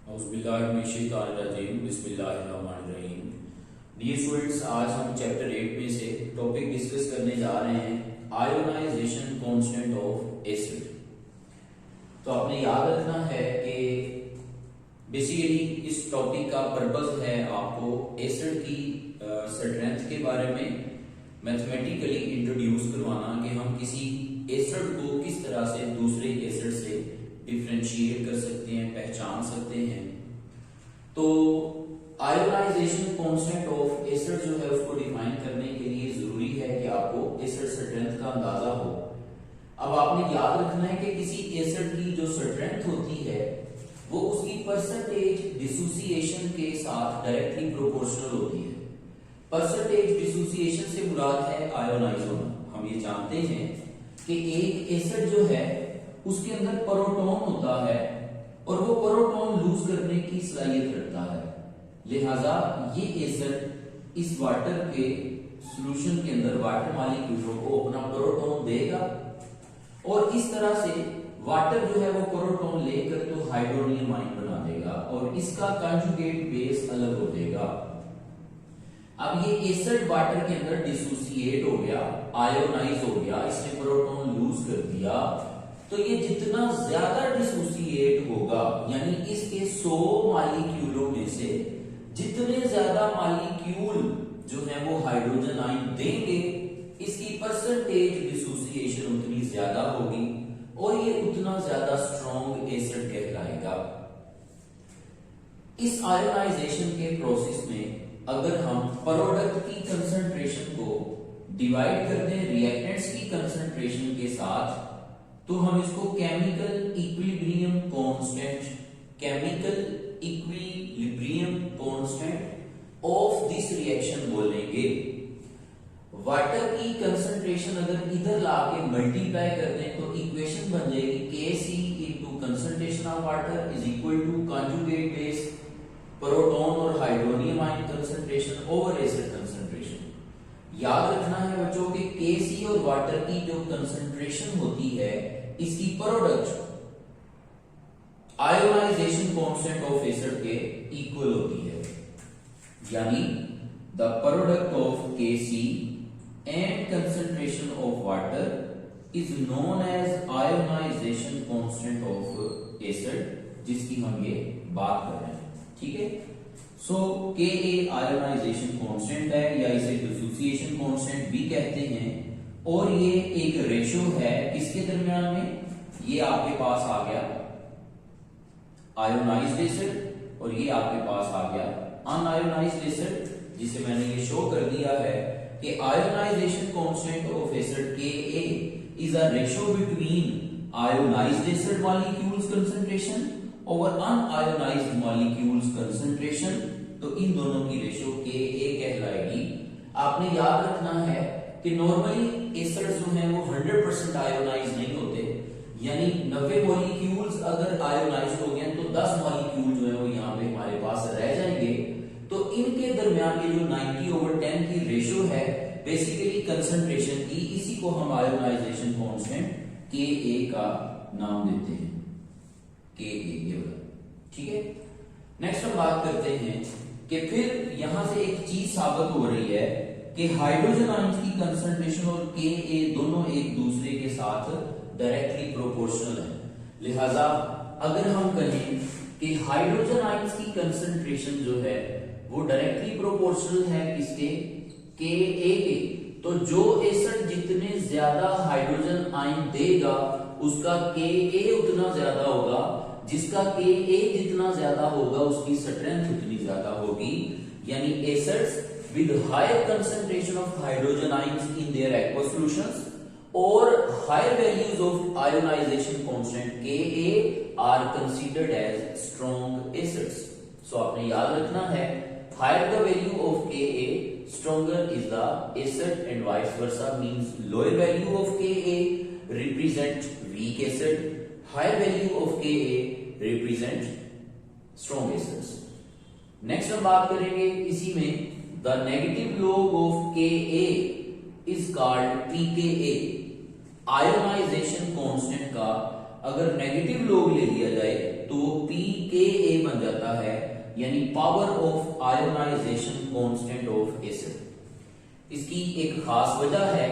बिस्मिल्लाहिर्रहमानिर्रहीम। Dear students, आज हम चैप्टर 8 में से टॉपिक डिस्कस करने जा रहे हैं आयोनाइजेशन कांस्टेंट ऑफ एसिड। तो आपने याद रखना है कि बेसिकली इस टॉपिक का पर्पस है आपको एसिड की स्ट्रेंथ के बारे में मैथमेटिकली इंट्रोड्यूस करवाना कि हम किसी एसिड को किस तरह से दूसरे एसिड से डिफरेंशिएट कर सकते हैं, पहचान सकते हैं। तो आयोनाइजेशन कांस्टेंट ऑफ एसिड जो है उसको डिफाइन करने के लिए जरूरी है कि आपको एसिड स्ट्रेंथ का अंदाजा हो। अब आपने याद रखना है कि किसी एसिड की जो स्ट्रेंथ होती है वो उसकी परसेंटेज डिसोसिएशन के साथ डायरेक्टली प्रोपोर्शनल होती है। परसेंटेज डिसोसिएशन से मुराद है आयोनाइज होना। हम ये जानते हैं कि एक एसिड जो है उसके अंदर प्रोटॉन होता है और वो प्रोटॉन लूज करने की सलाहियत रखता है, लिहाजा ये एसिड इस वाटर के सॉल्यूशन के अंदर वाटर मॉलिक्यूलों को अपना प्रोटॉन देगा और इस तरह से वाटर जो है वो प्रोटॉन लेकर तो हाइड्रोनियम आयन बना देगा और इसका कंजुगेट बेस अलग हो जाएगा। अब ये एसिड वाटर के अंदर डिसोसिएट हो गया, आयोनाइज हो गया, इसने प्रोटॉन लूज कर दिया। तो ये जितना ज्यादा डिसोसिएट होगा, यानी इसके 100 मॉलिक्यूलों में से जितने ज्यादा मॉलिक्यूल जो है वो हाइड्रोजन आयन देंगे, इसकी परसेंटेज डिसोसिएशन उतनी ज्यादा होगी और ये उतना ज्यादा स्ट्रॉन्ग एसिड कहलाएगा। इस आयोनाइजेशन के प्रोसेस में अगर हम प्रोडक्ट की कंसंट्रेशन को डिवाइड कर दें रिएक्टेंट्स की कंसंट्रेशन के साथ, तो हम इसको chemical equilibrium constant of this reaction बोलेंगे। वाटर की कंसंट्रेशन अगर इधर लाके मल्टीप्लाई कर दें तो इक्वेशन बन जाएगी Kc into concentration of water is equal to conjugate base proton और hydronium ion concentration over acid concentration. याद रखना है बच्चों कि Kc और वाटर की जो कंसंट्रेशन होती है इसकी product ionization constant of acid के इक्वल होती है, यानी the product of Kc and concentration of water is known as ionization constant of acid, जिसकी हम ये बात कर रहे हैं। ठीक है, सो Ka आयोनाइजेशन कांस्टेंट है या इसे डिसोसिएशन कांस्टेंट भी कहते हैं और ये एक रेशो है किसके दरमियान में, ये आपके पास आ गया आयोनाइज्ड एसिड और ये आपके पास आ गया अनआयोनाइज्ड एसिड, जिसे मैंने ये शो कर दिया है कि ionization constant of acid Ka is a ratio between ionized acid molecules concentration और अनआयोनाइज्ड मॉलिक्यूल्स कंसंट्रेशन। तो इन दोनों की रेशो Ka कहलाएगी। आपने याद रखना है कि नॉर्मली एसिड जो है वो 100% आयोनाइज नहीं होते, यानी 90 मॉलिक्यूल्स अगर आयोनाइज हो गए तो 10 मॉलिक्यूल जो है वो यहाँ पे हमारे पास रह जाएंगे। तो इनके दरमियान ये जो 90/10 की रेशो है बेसिकली कंसंट्रेशन की, इसी को हम आयोनाइजेशन कांस्टेंट Ka का नाम देते हैं, Ka ये वाला। ठीक है, नेक्स्ट हम बात करते हैं कि फिर यहां से एक चीज साबित हो रही है कि हाइड्रोजन आयंस की कंसंट्रेशन और Ka दोनों एक दूसरे के साथ डायरेक्टली प्रोपोर्शनल है। लिहाजा अगर हम कहें कि हाइड्रोजन आयंस की कंसंट्रेशन जो है वो डायरेक्टली प्रोपोर्शनल है किसके, Ka के, तो जो एसिड जितने ज्यादा हाइड्रोजन आयन देगा उसका Ka उतना ज्यादा होगा, जिसका Ka जितना ज्यादा होगा उसकी स्ट्रेंथ उतनी ज्यादा होगी। यानी acids with higher concentration of hydrogen ions in their aqueous solutions or higher values of ionization constant Ka are considered as strong acids. So आपने याद रखना है higher the value of Ka stronger is the acid and vice versa, means lower value of Ka represent weak acid, higher value of Ka represent strong acids. Next हम बात करेंगे इसी में the negative log of Ka is called pKa। Ionization constant का अगर negative log ले लिया जाए तो pKa बन जाता जाता है, यानी power of ionization constant of acid. इसकी एक खास वजह है,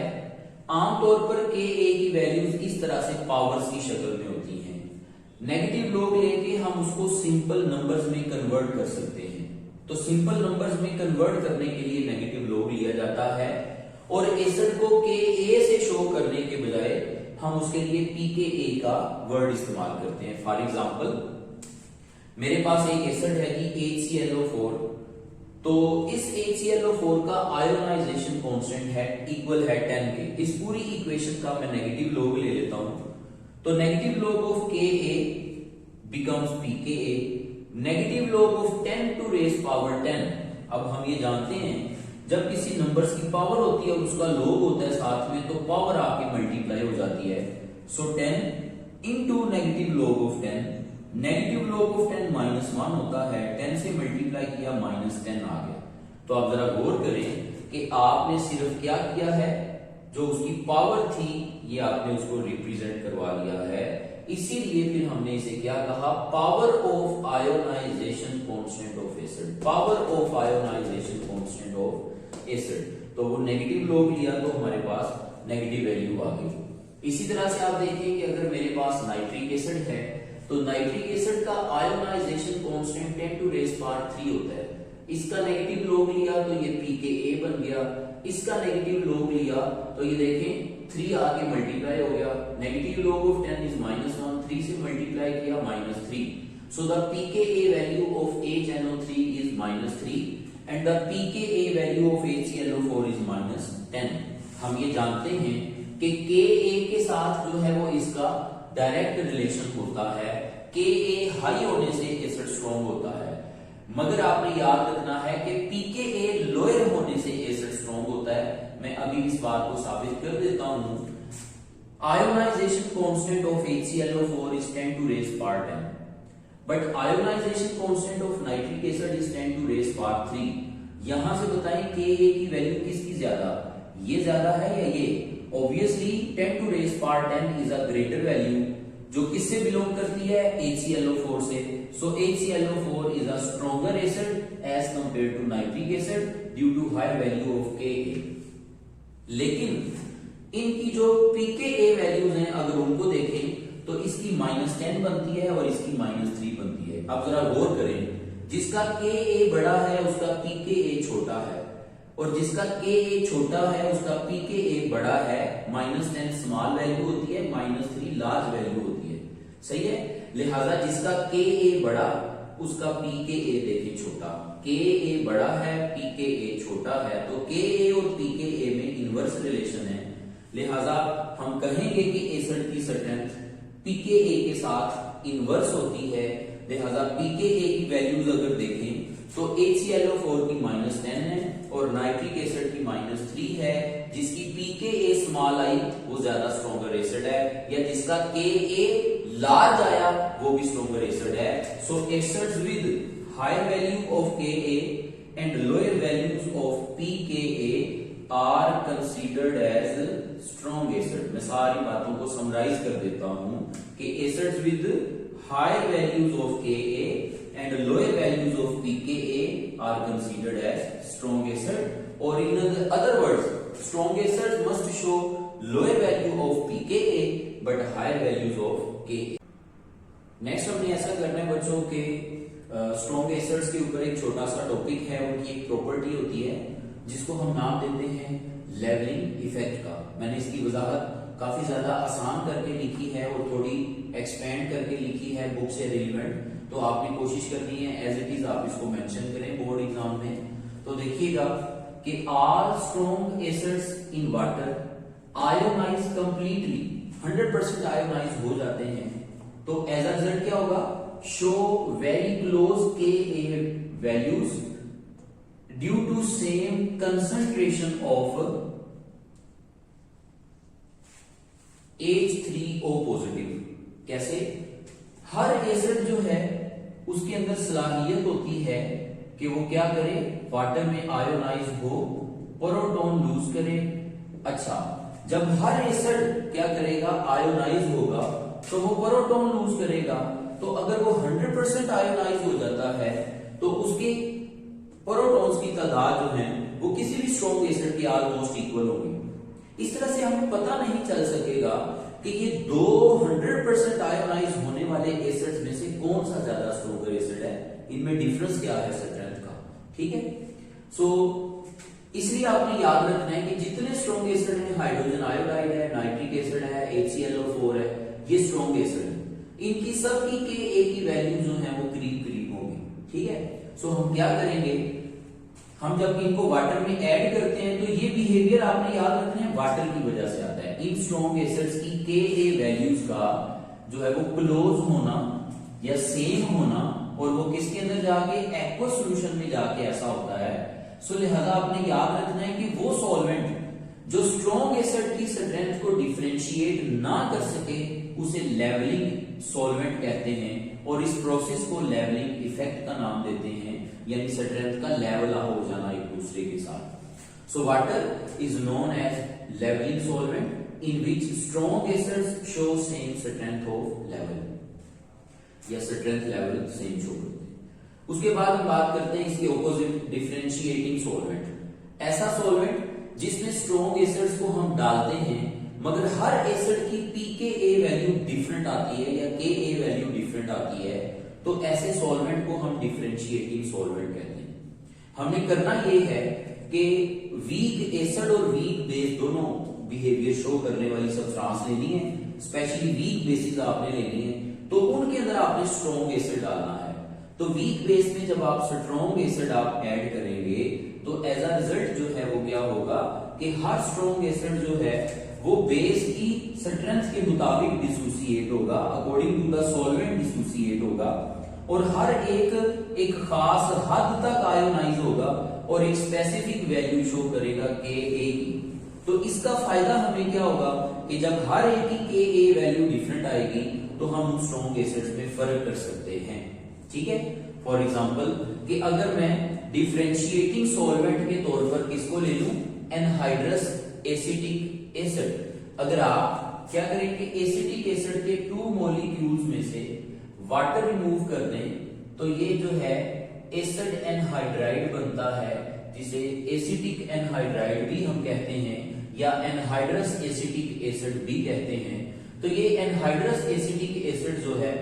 आमतौर पर Ka की वैल्यूज इस तरह से पावर्स की शक्ल में होती हैं। नेगेटिव लॉग लेके हम उसको सिंपल नंबर्स में कन्वर्ट कर सकते हैं। तो सिंपल नंबर्स में कन्वर्ट करने के लिए नेगेटिव लॉग लिया जाता है, और एसिड को Ka से शो करने के बजाय हम उसके लिए pKa का वर्ड इस्तेमाल करते हैं। फॉर एग्जांपल, मेरे पास एक एसिड है कि HClO4, तो इस HClO4 का आयोनाइजेशन कांस्टेंट है इक्वल है 10 के। इस पूरी इक्वेशन का मैं नेगेटिव लॉग ले लेता हूं, तो negative log of Ka becomes pKa, negative log of 10 to raise power 10। अब हम ये जानते हैं, जब किसी नंबर्स की पावर होती है और उसका लॉग होता है साथ में, तो पावर आपकी मल्टीप्लाई हो जाती है। सो 10 into negative log of 10, negative log of 10 -1 होता है, 10 से मल्टीप्लाई किया -10 आ गया। तो आप जरा गौर करें कि आपने सिर्फ क्या किया है, जो उसकी पावर थी ये आपने उसको रिप्रेजेंट करवा लिया है। इसीलिए फिर हमने इसे क्या कहा, power of ionization constant of acid, power of ionization constant of acid. तो वो नेगेटिव लॉग लिया तो हमारे पास नेगेटिव वैल्यू आ गई। इसी तरह से आप देखिए कि अगर मेरे पास नाइट्रिक एसिड है, तो नाइट्रिक एसिड का ionization constant 10 to raise power 3 होता है। इसका नेगेटिव लॉग लिया तो ये pKa बन गया, इसका नेगेटिव लॉग लिया तो ये देखें 3 आगे मल्टीप्लाई हो गया, नेगेटिव लॉग ऑफ 10 इज -1, 3 से मल्टीप्लाई किया -3, so the pKa value of HNO3 is -3 and the pKa value of HClO4 is -10। हम ये जानते हैं कि Ka के साथ जो है वो इसका डायरेक्ट रिलेशन होता है, Ka हाई होने से एसिड स्ट्रॉन्ग होता है, मगर आपने याद रखना है कि pKa लोअर होने से एसिड स्ट्रॉन्ग होता है। मैं अभी इस बात को साबित कर देता हूं। Ionization constant of HClO4 is 10 to raise power 10, but ionization constant of nitric acid is 10 to raise power 3। यहां से बताएं Ka की वैल्यू किसकी ज्यादा, ये ज्यादा है या ये? Obviously 10 to raise power 10 is a greater value, जो किससे बिलोंग करती है, HClO4 से। सो HClO4 is a stronger acid as compared to nitric acid due to high value of Ka। लेकिन इनकी जो pKa वैल्यूज हैं अगर उनको देखें तो इसकी -10 बनती है और इसकी -3 बनती है। अब जरा गौर करें, जिसका Ka बड़ा है उसका pKa छोटा है, और जिसका Ka छोटा है उसका pKa बड़ा है। -10 स्मॉल वैल्यू होती है, -3 लार्ज वैल्यू होती है, सही है। लिहाजा जिसका Ka बड़ा उसका pKa देखिए छोटा, Ka बड़ा है pKa छोटा है, तो Ka और pKa में इनवर्स रिलेशन है। लिहाजा हम कहेंगे कि एसिड की स्ट्रेंथ pKa के साथ इनवर्स होती है। लिहाजा pKa की वैल्यूज अगर देखें तो HClO4 की -10 है और नाइट्रिक एसिड की -3 है। जिसकी pKa स्मॉल आई वो ज्यादा स्ट्रॉन्गर एसिड है, या जिसका Ka लार्ज आया वो भी स्ट्रॉन्गर एसिड है। So acids with higher value of Ka and lower values of pKa are considered as strong acid. मैं सारी बातों को समराइज कर देता हूं कि acids with higher values of Ka and lower values of pKa are considered as strong acid, or in other words, strong acids must show lower value of pKa but higher values of Ka। Next हमने ऐसा करना है बच्चों के strong acids के ऊपर एक छोटा सा टॉपिक है, उनकी एक प्रॉपर्टी होती है जिसको हम नाम देते हैं लेवलिंग इफेक्ट का। मैंने इसकी वजाहत काफी ज्यादा आसान करके लिखी है और थोड़ी एक्सपेंड करके लिखी है बुक से रिलेवेंट, तो आपने कोशिश करनी है एज इट इज आप इसको मेंशन करें बोर्ड एग्जाम में। तो देखिएगा कि all strong acids in water ionize completely, 100% ionize हो जाते हैं। तो एज अ रिजल्ट क्या होगा, show very close Ka values due to same concentration of H3O positive. कैसे? हर एसिड जो है उसके अंदर सलाहियत होती है कि वो क्या करे, वाटर में आयोनाइज हो, प्रोटॉन लूज करे। अच्छा, जब हर एसिड क्या करेगा, आयोनाइज होगा, तो वो प्रोटॉन लूज करेगा। तो अगर वो 100% आयोनाइज हो जाता है तो उसके प्रोटॉन्स की तादाद जो है वो किसी भी स्ट्रॉन्ग एसिड के ऑलमोस्ट इक्वल होगी। इस तरह से हमें पता नहीं चल सकेगा कि ये 200% आयोनाइज होने वाले एसिड्स में से कौन सा ज्यादा स्ट्रॉन्गर एसिड है, इनमें डिफरेंस क्या है स्ट्रेंथ का। ठीक है, सो इसलिए आपने याद रखना है कि जितने स्ट्रॉन्ग एसिड हैं, हाइड्रोजन आयोडाइड है, नाइट्रिक एसिड है, HClO4 है, ये स्ट्रॉन्ग एसिड है। इनकी सबकी Ka की वैल्यू जो है वो करीब करीब होगी। ठीक है, सो हम क्या करेंगे, हम जब इनको वाटर में ऐड करते हैं तो ये बिहेवियर आपने याद रखना है वाटर की वजह से आता है। इन स्ट्रॉन्ग एसिड्स की Ka वैल्यूज का जो है वो क्लोज होना या सेम होना और वो किसके अंदर जाके एक्वा सॉल्यूशन में जाके ऐसा होता है। सो लिहाजा आपने याद रखना है कि वो सॉल्वेंट जो स्ट्रॉन्ग एसिड की स्ट्रेंथ को डिफरेंशिएट ना कर सके उसे लेवलिंग सॉल्वेंट कहते हैं और इस प्रोसेस को लेवलिंग इफेक्ट का नाम देते हैं, यानी स्ट्रेंथ का लेवल हो जाना एक दूसरे के साथ। सो water is known as levelling solvent in which strong acids show same strength of level या स्ट्रेंथ लेवल सेम शो करते हैं। उसके बाद हम बात करते हैं इसके ऑपोजिट डिफरेंशिएटिंग सॉल्वेंट। ऐसा सॉल्वेंट जिसमें स्ट्रॉन्ग एसिड्स को हम डालते हैं मगर हर एसिड की pKa वैल्यू डिफरेंट आती है या Ka वैल्यू डिफरेंट आती है, तो ऐसे सॉल्वेंट को हम डिफरेंशिएटिंग सॉल्वेंट कहते हैं। हमने करना ये है कि वीक एसिड और वीक बेस दोनों बिहेवियर शो करने वाली सब्सटेंस लेनी है, स्पेशली वीक बेसिस आपने लेनी है, तो उनके अंदर आपने स्ट्रॉन्ग एसिड डालना है। तो वीक बेस में जब आप स्ट्रॉन्ग एसिड आप ऐड करेंगे तो एज अ रिजल्ट जो है वो क्या होगा कि हर स्ट्रॉन्ग एसिड जो है वो बेस की स्ट्रेंथ के मुताबिक डिसोसिएट होगा, according to the solvent dissociate होगा और हर एक खास हद तक आयोनाइज होगा और एक स्पेसिफिक वैल्यू शो करेगा Ka की। तो इसका फायदा हमें क्या होगा कि जब हर एक की Ka वैल्यू डिफरेंट आएगी तो हम स्ट्रॉन्ग एसिड्स में फर्क कर सकते हैं। ठीक है, फॉर एग्जांपल कि अगर मैं डिफरेंशिएटिंग सॉल्वेंट के तौर पर किसको ले लूं, एनहाइड्रस एसिटिक एसिड। अगर आप क्या करेंगे, एसिटिक एसिड के 2 मॉलिक्यूल्स में से वाटर रिमूव कर दें तो ये जो है एसिड एनहाइड्राइड बनता है, जिसे एसिटिक एनहाइड्राइड भी हम कहते हैं या एनहाइड्रस एसिटिक एसिड भी कहते हैं। तो ये एनहाइड्रस एसिटिक एसिड जो है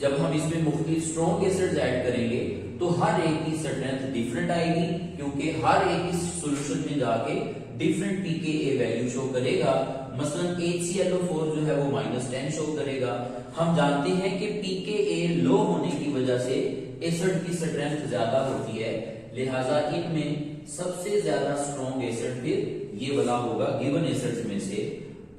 जब हम इसमें मुख्तलिफ स्ट्रॉन्ग एसिड्स ऐड करेंगे तो हर एक की स्ट्रेंथ डिफरेंट आएगी, क्योंकि हर एक इस सॉल्यूशन में जाके डिफरेंट pKa वैल्यू शो करेगा। मसलन HClO4 जो है वो -10 शो करेगा। हम जानते हैं कि pKa लो होने की वजह से एसिड की स्ट्रेंथ ज्यादा होती है, लिहाजा इनमें सबसे ज्यादा स्ट्रॉन्ग एसिड फिर ये वाला होगा गिवन एसिड्स में से।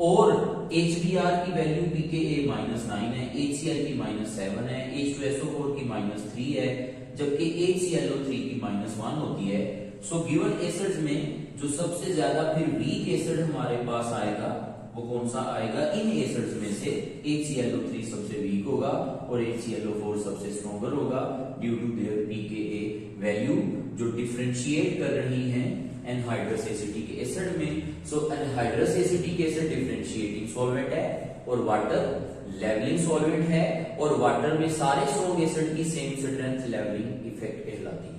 और HBr की वैल्यू pKa -9 है, HCl की -7 है, H2SO4 की -3 है, जबकि HClO3 की -1 होती है। सो गिवन एसिड्स में जो सबसे ज्यादा फिर वीक एसिड हमारे पास आएगा वो कौन सा आएगा, इन एसिड्स में से HClO3 सबसे वीक होगा और HClO4 सबसे स्ट्रॉन्गर होगा due to their pKa value जो डिफरेंशिएट कर रही हैं एनहाइड्रस एसिटिक एसिड में। So anhydrous acetic acid differentiating solvent है और वाटर लेवलिंग सॉल्वेंट है, और वाटर में सारे स्ट्रॉन्ग एसिड की सेम स्ट्रेंथ लेवलिंग इफेक्ट कहलाती है।